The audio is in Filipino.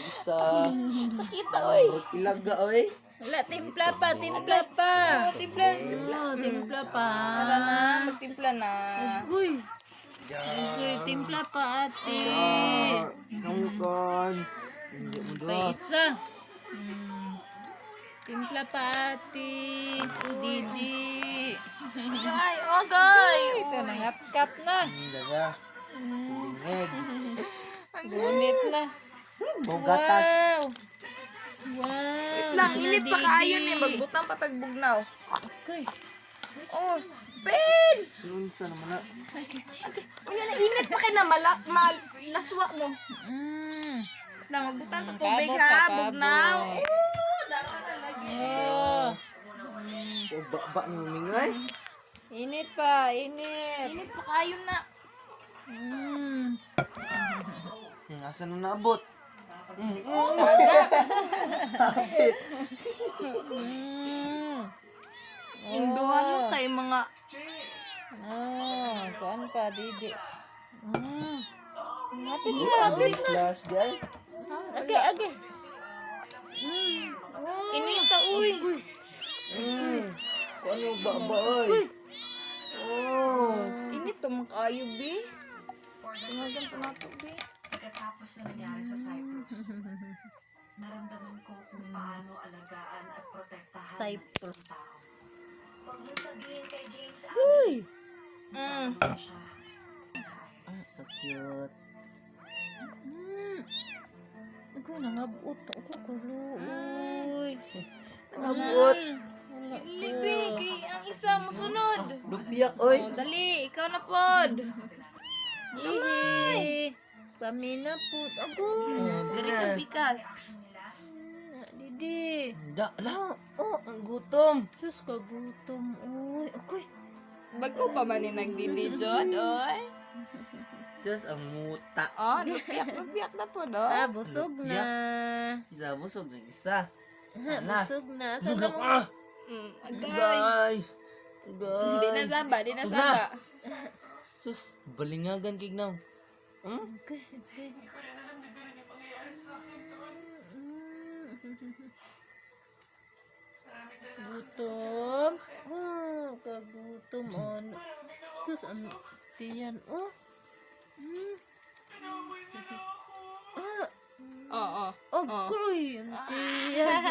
isa. Sakit na, oy. Ilaga, oy. Wala, timpla pa, timpla pa. Timpla. Timpla pa. Tara na, magtimpla na. Uy. Uy, timpla pa, ate. Kamukan. Hindi mo Pa doon. isa. Timpla pa, ate. Didi. Ay, ogay. Ito, nangap-kap na. Ilaga. Tingig. Gunit na. Bogatas. Wow. Wow. Wait lang, init pa kaayo ni. Magbutang patagbugnaw. Okay. Oh, Ben! Sinunsa naman na. Unya na init pa kay na laswa mo. Lang magbutang ta tubig Kabot ha, sa kabot. bugnaw. Oh. O baba ng mingay. Init pa, init. Init pa kaayo na. Asa na naabot? Induhan mo kay mga Kuan pa, Didi. Hapit na, hapit na. Flash di ay. Age, age. Init ta uy. Kung ano baba oy. Oh. Init to mga kaayo bi. Tumagan pa nato bi. Pagkatapos na nangyari sa Cyprus, naramdaman ko kung paano alagaan at protektahan Cyprus. ang tao. Huwag mo sabihin kay James Uy. na siya. Ah, so cute. Ako nangabot ako kuloy. Nangabot. Libi kay ang isa mo sunod. Lupiak oy. Oh, dali, ikaw na pod. Gamay. Pamina po. Ako. Dali ka pikas. Didi. Da la. Oh, ang gutom. Diyos ka gutom. Uy. Ako'y. Bago pa man ni nagdidi jod, oy. Sus ang muta. Oh, lupiak na po do. Busog na. Isa busog ng isa. Busog na. Saan Busog mo? ah. Agay. Gay. Di na saba, di na saba. Sus, balingagan kignaw. Okay. Gutom. Kagutom on. Sus, ang tiyan. Oh. Oo. Oh, kuloy. Ang tiyan.